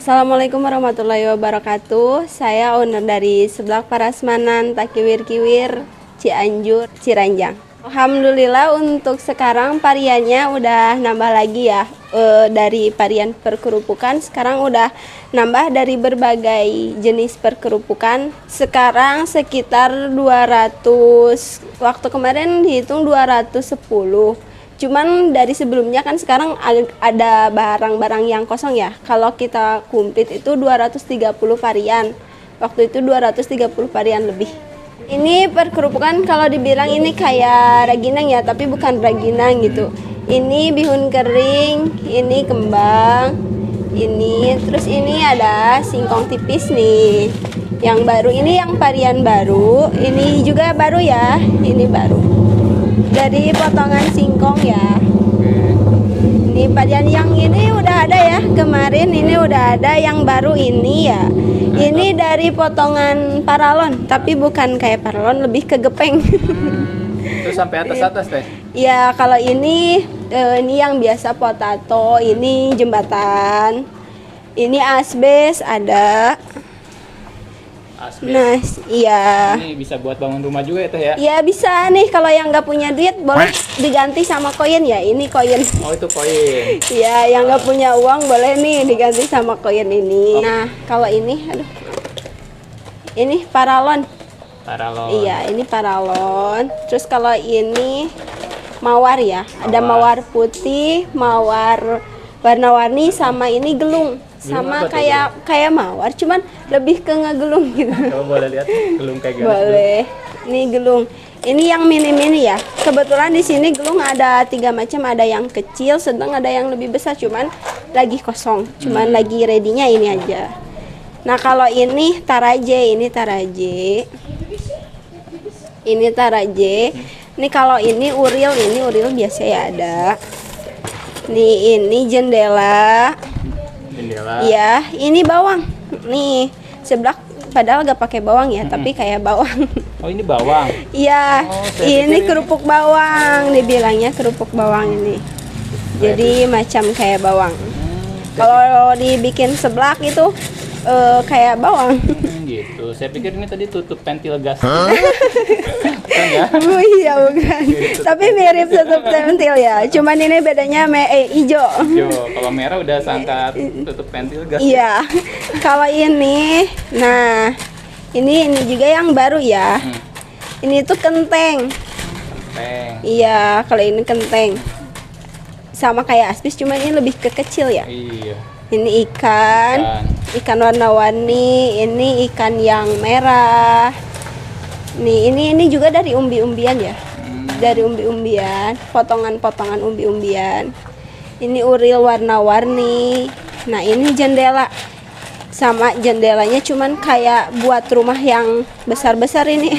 Assalamualaikum warahmatullahi wabarakatuh. Saya owner dari Seblak Parasmanan Takiwir-Kiwir Cianjur Ciranjang. Alhamdulillah untuk sekarang variannya udah nambah lagi ya. Dari varian perkerupukan sekarang udah nambah dari berbagai jenis perkerupukan. Sekarang sekitar 200, waktu kemarin dihitung 210. Cuman dari sebelumnya kan sekarang ada barang-barang yang kosong ya. Kalau kita komplit itu 230 varian. Waktu itu 230 varian lebih. Ini perkerupukan kalau dibilang ini kayak ragginang ya, tapi bukan ragginang gitu. Ini bihun kering, ini kembang, ini terus ini ada singkong tipis nih. Yang baru ini yang varian baru, ini juga baru ya, ini baru. Dari potongan singkong ya. Ini varian yang ini udah ada ya, kemarin ini udah ada, yang baru ini ya. Ini dari potongan paralon, tapi bukan kayak paralon, lebih ke gepeng. Terus sampai atas teh? Ya kalau ini yang biasa potato, ini jembatan, ini asbes ada. Asbes. Nah, iya. Ini bisa buat bangun rumah juga ya teh ya? Ya bisa nih, kalau yang nggak punya duit boleh diganti sama koin ya. Ini koin. Oh itu koin. Ya, yang nggak punya uang boleh nih diganti sama koin ini. Nah, kalau ini, aduh, ini paralon. Paralon. Iya, ini paralon. Terus kalau ini mawar ya. Ada mawar putih, mawar warna-warni, sama ini gelung. Sama kayak mawar, cuman lebih ke ngegelung gitu. Coba boleh lihat gelung kayak gimana? Boleh. Ini gelung. Ini yang mini-mini ya. Kebetulan di sini gelung ada 3 macam, ada yang kecil, sedang ada yang lebih besar, cuman lagi kosong. Cuman lagi ready-nya ini aja. Nah, kalau ini taraje, ini taraje. Ini taraje. Ini kalau ini uril biasa ya ada. Ini jendela. Jendela. Iya, ini bawang. Nih, seblak padahal gak pakai bawang ya, tapi kayak bawang. Oh ini bawang. Iya, ini kerupuk bawang, dibilangnya kerupuk bawang ini. Jadi macam kayak bawang. Kalau dibikin seblak itu kayak bawang. Gitu. Saya pikir ini tadi tutup pentil gas. Kan ya? Oh iya bukan. Tapi mirip tutup pentil ya. Cuman ini bedanya hijau. Yo, kalau merah udah sangka tutup pentil gas. Iya. Kalau ini, nah ini juga yang baru ya. Ini tuh kenteng. Kenteng. Iya, kalau ini kenteng. Sama kayak aspis, cuman ini lebih ke kecil ya. Iya. Ini ikan warna-warni, ini ikan yang merah. Nih, ini juga dari umbi-umbian ya. Dari umbi-umbian, potongan-potongan umbi-umbian. Ini uril warna-warni. Nah, ini jendela. Sama jendelanya cuman kayak buat rumah yang besar-besar ini.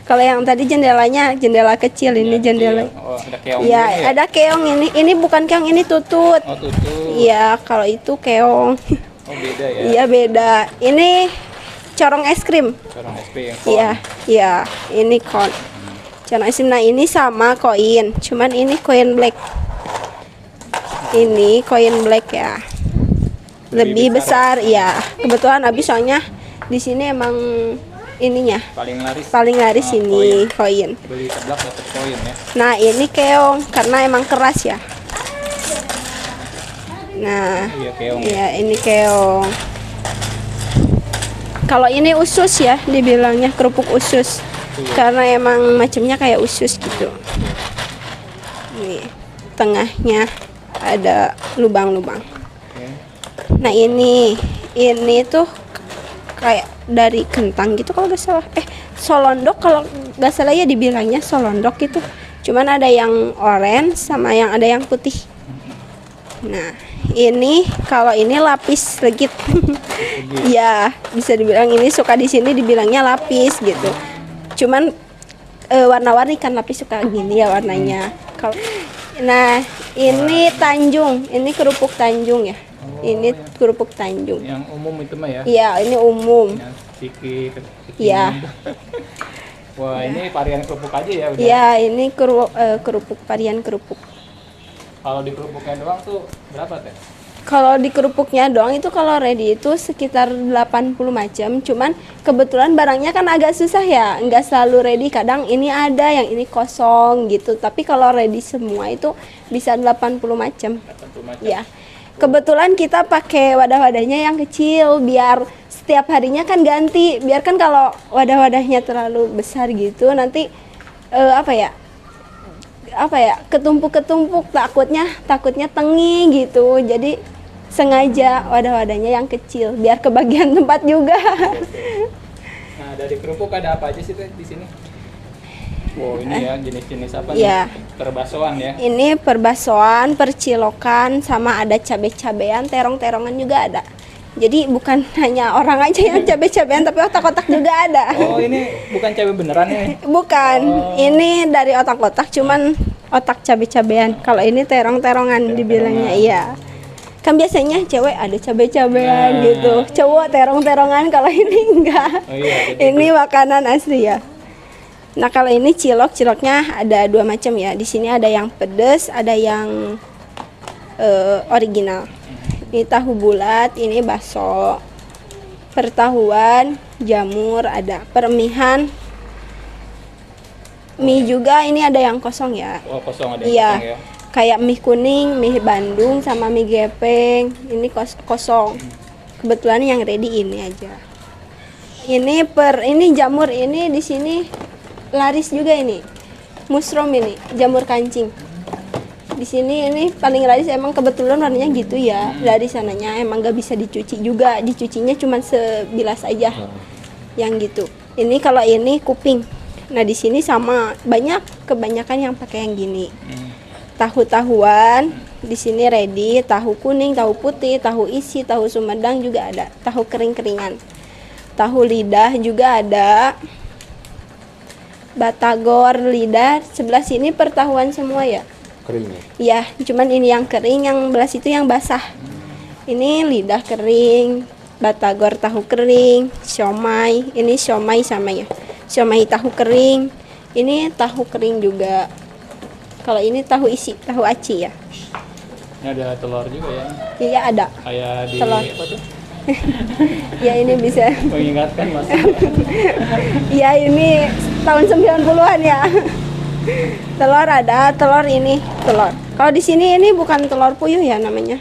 Kalau yang tadi jendelanya jendela kecil, ini jendela. Oh, ada keong. Iya, ada keong ini. Ini bukan keong, ini tutut. Oh, tutut. Iya, kalau itu keong. Oh, beda ya. Iya, beda. Ini corong es krim. Corong SP yang Iya, iya, ini corong es krim. Nah, ini sama koin, cuman ini koin black. Ini koin black ya. Lebih besar, ya. Kebetulan habis soalnya di sini emang ininya paling laris ini koin. beli seblak dapat koin ya. Nah, ini keong karena emang keras ya. Nah, Iya keong. iya, ini keong. Kalau ini usus ya, dibilangnya kerupuk usus. Karena emang macamnya kayak usus gitu. Nih, tengahnya ada lubang-lubang. Nah, ini tuh kayak dari kentang gitu kalau nggak salah. Solondok kalau nggak salah ya, dibilangnya solondok gitu. Cuman ada yang oranye sama yang ada yang putih. Nah, ini kalau ini lapis legit. Ya, bisa dibilang ini suka di sini dibilangnya lapis gitu. Cuman warna-warni kan lapis suka gini ya warnanya. Nah, ini Tanjung, ini kerupuk Tanjung ya. Ini kerupuk Tanjung. Yang umum itu mah ya? Iya, ini umum. Yang sticky. Iya. Wah, ini varian kerupuk aja ya udah. Iya, ini kerupuk varian kerupuk. Kalau di kerupuknya doang tuh berapa teh? Kalau di kerupuknya doang itu kalau ready itu sekitar 80 macam. Cuman kebetulan barangnya kan agak susah ya, nggak selalu ready. Kadang ini ada, yang ini kosong gitu. Tapi kalau ready semua itu bisa 80 macam. 80 macam. Ya. Kebetulan kita pakai wadah-wadahnya yang kecil biar setiap harinya kan ganti. Biar kan kalau wadah-wadahnya terlalu besar gitu nanti apa ya ketumpuk-ketumpuk, takutnya tengi gitu. Jadi sengaja wadah-wadahnya yang kecil biar kebagian tempat juga. Nah, dari kerupuk ada apa aja sih Teh di sini? Wow, ini ya jenis-jenis apa Ya. nih? Perbasoan ya. Ini perbasoan, percilokan, sama ada cabai-cabean, terong-terongan juga ada. Jadi bukan hanya orang aja yang cabai-cabean, tapi otak-otak juga ada. Oh, ini bukan cabai beneran ya? Bukan, ini dari otak-otak, cuman otak cabai-cabean. Kalau ini terong-terongan dibilangnya, iya. Kan biasanya cewek ada cabai-cabean gitu, cowok terong-terongan. Kalau ini enggak. Oh iya, jadi Ini makanan asli ya. Nah kalau ini ciloknya ada dua macam ya. Di sini ada yang pedas, ada yang original. Ini tahu bulat, ini bakso. Pertahuan, jamur, ada permihan. Mie juga ini ada yang kosong ya. oh, kosong ada yang Iya. kosong ya. Kayak mie kuning, mie Bandung sama mie gepeng. Ini kosong. Kebetulan yang ready ini aja. Ini jamur ini di sini laris juga ini. Mushroom ini, jamur kancing. Di sini ini paling laris, emang kebetulan warnanya gitu ya. Dari sananya emang gak bisa dicuci juga. Dicucinya cuma sebilas aja. Yang gitu. Ini kalau ini kuping. Nah, di sini sama kebanyakan yang pakai yang gini. Tahu-tahuan di sini ready, tahu kuning, tahu putih, tahu isi, tahu Sumedang juga ada, tahu kering-keringan, tahu lidah juga ada, batagor lidah. Sebelah sini pertahuan semua ya. Keringnya. Ya, cuman ini yang kering, yang belah situ yang basah. Ini lidah kering, batagor tahu kering, siomay, ini siomay sama ya. Siomay tahu kering, ini tahu kering juga. Kalau ini tahu isi, tahu aci ya. Ini ada telur juga ya. Iya ada. Kayak di Telur. apa tuh? Ya ini bisa. Mengingatkan masa. Ya ini tahun 90-an ya. Telur ada, telur ini, telur. Kalau di sini ini bukan telur puyuh ya namanya.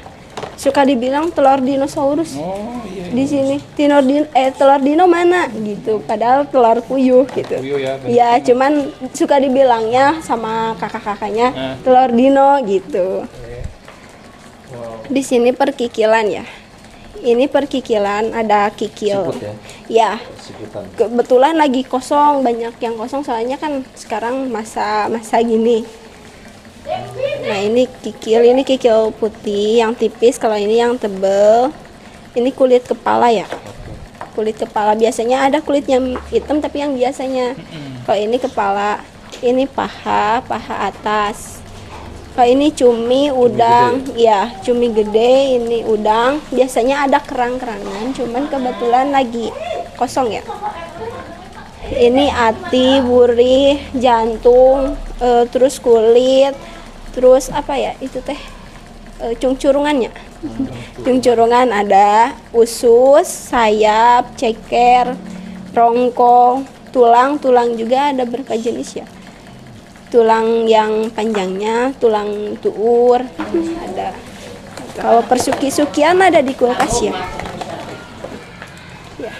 Suka dibilang telur dinosaurus. Oh, iya. Di sini telur dino mana gitu, padahal telur puyuh gitu. Puyuh ya. Ya cuman suka dibilangnya sama kakak-kakaknya telur dino gitu. Wow. Di sini perkikilan ya. Ini perkikilan, ada kikil. Siput ya? Ya, Siputan. kebetulan lagi kosong, banyak yang kosong soalnya kan sekarang masa gini. Nah ini kikil putih yang tipis, kalau ini yang tebel. Ini kulit kepala ya. Kulit kepala biasanya ada kulitnya hitam tapi yang biasanya. Kalau ini kepala, ini paha atas. Kalau ini cumi, udang, ya cumi gede, ini udang. Biasanya ada kerang-kerangan, cuman kebetulan lagi kosong ya. Ini ati, burih, jantung, terus kulit, terus apa ya itu teh cungcurungannya. Cungcurungan ada usus, sayap, ceker, rongkong, tulang juga ada berapa jenis ya. Tulang yang panjangnya, tulang tuur ada. Kalau persuki-sukian ada di kulkas ya. Ya.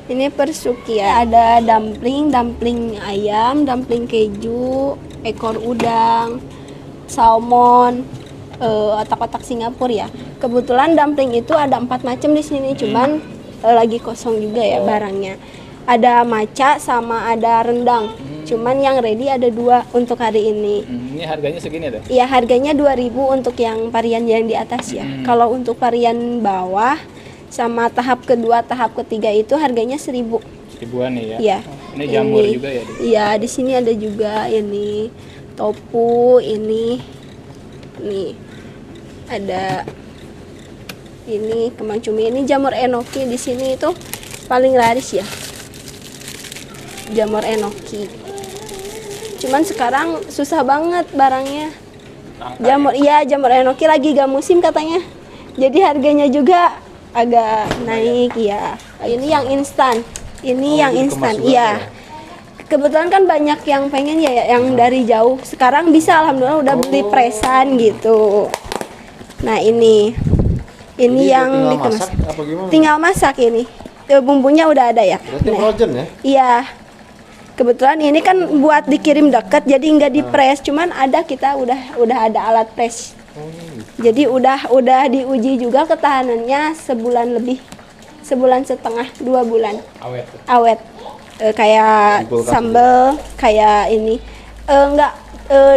Ini persukian, ada dumpling ayam, dumpling keju, ekor udang, salmon, otak-otak Singapura ya. Kebetulan dumpling itu ada 4 macam di sini, cuman lagi kosong juga ya barangnya. Ada maca sama ada rendang. Cuman yang ready ada 2 untuk hari ini. Ini harganya segini ada? Iya, harganya 2.000 untuk yang varian yang di atas ya. Kalau untuk varian bawah sama tahap kedua, tahap ketiga itu harganya 1.000. 1000-an nih ya. Iya. Ini jamur juga ya. Iya, di sini ada juga ini tofu, ini ada ini kembang cumi, ini jamur enoki di sini itu paling laris ya. Jamur enoki. Cuman sekarang susah banget barangnya. Jamur enoki lagi gak musim katanya. Jadi harganya juga agak naik ya. Ini yang instan. Ini yang instan. Iya. Kebetulan kan banyak yang pengen ya yang dari jauh. Sekarang bisa alhamdulillah udah beli presan gitu. Nah, ini yang dikemas. Tinggal masak ini. Bumbunya udah ada ya. Berarti frozen ya? Iya. Kebetulan ini kan buat dikirim dekat jadi nggak dipres, cuman kita udah ada alat press. Jadi udah diuji juga ketahanannya sebulan lebih, sebulan setengah, 2 bulan. Awet. Kayak sambal, kayak ini.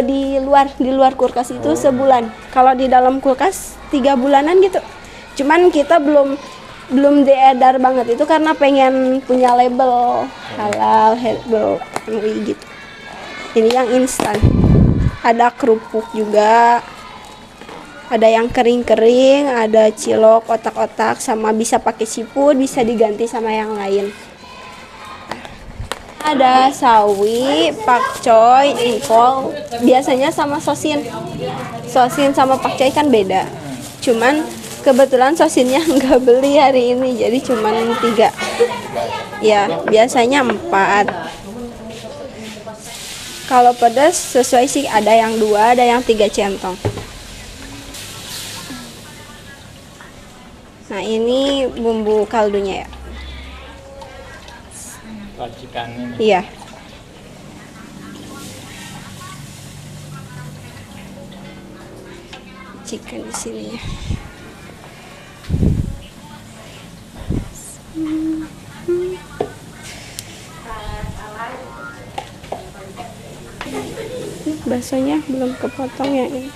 Di luar kulkas itu sebulan. Kalau di dalam kulkas 3 bulanan gitu. Cuman kita belum diedar banget itu karena pengen punya label halal, herbal, MUI gitu. Ini yang instan. Ada kerupuk juga. Ada yang kering-kering, ada cilok, otak-otak, sama bisa pakai siput, bisa diganti sama yang lain. Ada sawi, pakcoy, engkol, biasanya sama sosin. Sosin sama pakcoy kan beda. Cuman kebetulan sosinnya nggak beli hari ini, jadi cuman 3. Ya, biasanya 4. Kalau pedas sesuai sih, ada yang 2, ada yang 3 centong. Nah, ini bumbu kaldunya ya. Racikan ini. Iya. Chicken di sini ya. Baksonya belum kepotong ya ini.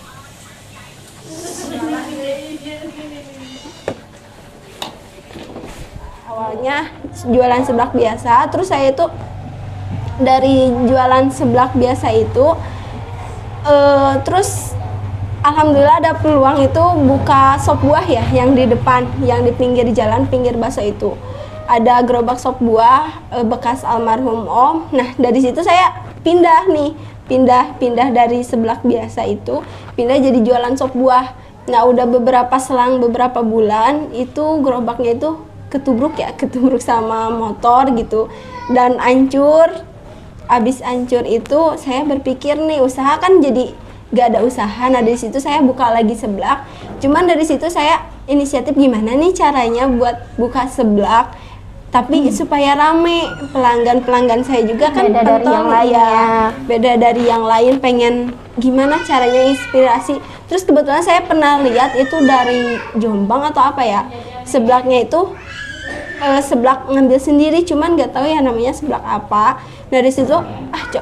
Awalnya jualan seblak biasa, terus saya itu dari jualan seblak biasa itu terus alhamdulillah ada peluang itu buka sop buah ya, yang di depan, yang di pinggir jalan, pinggir bakso itu. Ada gerobak sop buah bekas almarhum Om. Nah, dari situ saya pindah dari seblak biasa itu, pindah jadi jualan sop buah. Nah, udah selang beberapa bulan itu gerobaknya itu ketubruk sama motor gitu dan hancur. Abis hancur itu saya berpikir nih, usaha kan jadi gak ada usaha. Nah, dari situ saya buka lagi seblak. Cuman dari situ saya inisiatif gimana nih caranya buat buka seblak tapi supaya rame. Pelanggan saya juga kan beda dari yang lain ya. Beda dari yang lain, pengen gimana caranya inspirasi. Terus kebetulan saya pernah lihat itu dari Jombang atau apa ya, seblaknya itu seblak ngambil sendiri, cuman nggak tahu ya namanya seblak apa. Dari situ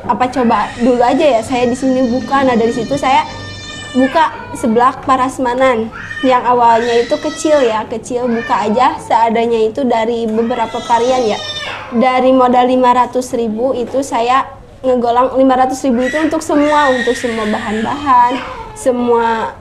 coba dulu aja ya saya di sini buka. Nah, dari situ saya buka seblak Parasmanan yang awalnya itu kecil, buka aja seadanya itu dari beberapa varian ya. Dari modal 500.000 itu saya ngegolang 500.000 itu untuk semua bahan-bahan, semua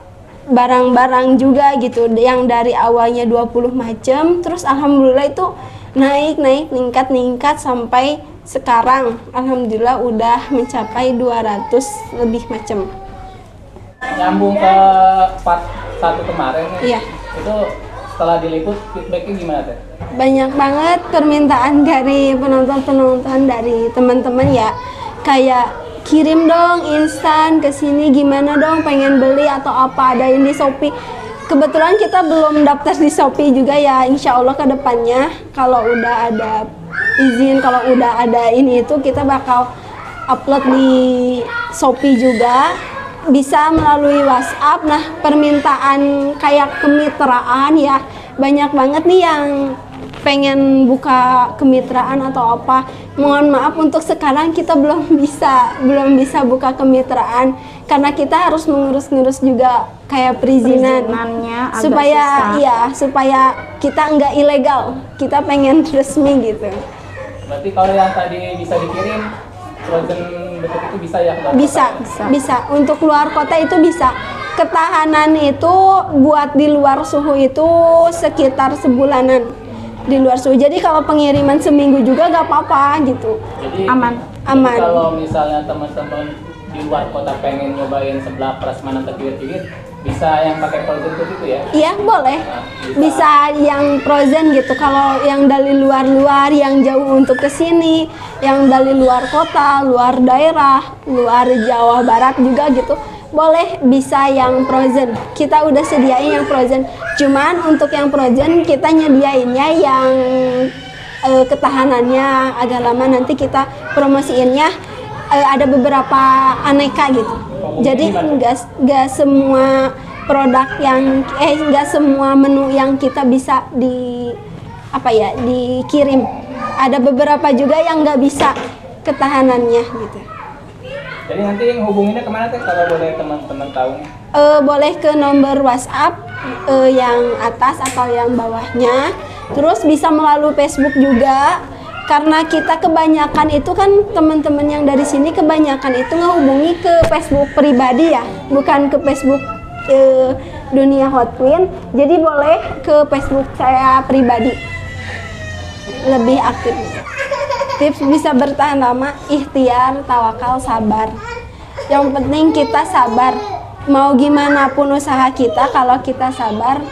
barang-barang juga gitu, yang dari awalnya 20 macam, terus alhamdulillah itu ningkat sampai sekarang alhamdulillah udah mencapai 200 lebih macam. Nyambung ke part 1 kemarin nih. Iya. Itu setelah diliput feedbacknya gimana Teh? Banyak banget permintaan dari penonton dari teman-teman ya, kayak kirim dong instan ke sini, gimana dong pengen beli atau apa, adain di Shopee. Kebetulan kita belum daftar di Shopee juga ya, insya Allah ke depannya kalau udah ada izin, kalau udah ada ini itu kita bakal upload di Shopee juga, bisa melalui WhatsApp. Nah, permintaan kayak kemitraan ya, banyak banget nih yang pengen buka kemitraan atau apa. Mohon maaf untuk sekarang kita belum bisa buka kemitraan karena kita harus mengurus juga kayak perizinan supaya kita nggak ilegal, kita pengen resmi gitu. Berarti kalau yang tadi bisa dikirim frozen bentuk itu bisa ya? Bisa. Untuk luar kota itu bisa. Ketahanan itu buat di luar suhu itu sekitar sebulanan di luar suhu. Jadi kalau pengiriman seminggu juga gak apa-apa gitu. Jadi, aman. Jadi kalau misalnya teman-teman di luar kota pengen nyobain seblak prasmanan Taki Wirkiwir, bisa yang pakai frozen food itu ya? Iya boleh, Nah, bisa yang frozen gitu. Kalau yang dari luar-luar, yang jauh untuk kesini, yang dari luar kota, luar daerah, luar Jawa Barat juga gitu, boleh bisa yang frozen. Kita udah sediain yang frozen. Cuman untuk yang frozen kita nyediainnya yang ketahanannya agak lama, nanti kita promosiinnya ada beberapa aneka gitu. Jadi nggak semua produk yang nggak semua menu yang kita bisa dikirim. Ada beberapa juga yang nggak bisa ketahanannya gitu. Jadi nanti yang hubunginnya kemana teh kalau boleh teman-teman tahu? Boleh ke nomor WhatsApp yang atas atau yang bawahnya. Terus bisa melalui Facebook juga. Karena kita kebanyakan itu kan teman-teman yang dari sini kebanyakan itu ngehubungi ke Facebook pribadi ya, bukan ke Facebook Dunia Hot Queen. Jadi boleh ke Facebook saya pribadi, lebih aktif. Tips bisa bertahan lama, ikhtiar, tawakal, sabar. Yang penting kita sabar. Mau gimana pun usaha kita, kalau kita sabar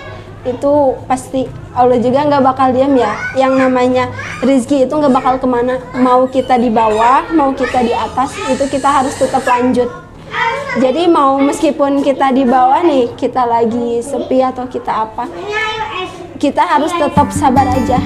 itu pasti Allah juga nggak bakal diam ya. Yang namanya rezeki itu nggak bakal kemana. Mau kita di bawah, mau kita di atas, itu kita harus tetap lanjut. Jadi mau meskipun kita di bawah nih, kita lagi sepi atau kita apa, kita harus tetap sabar aja.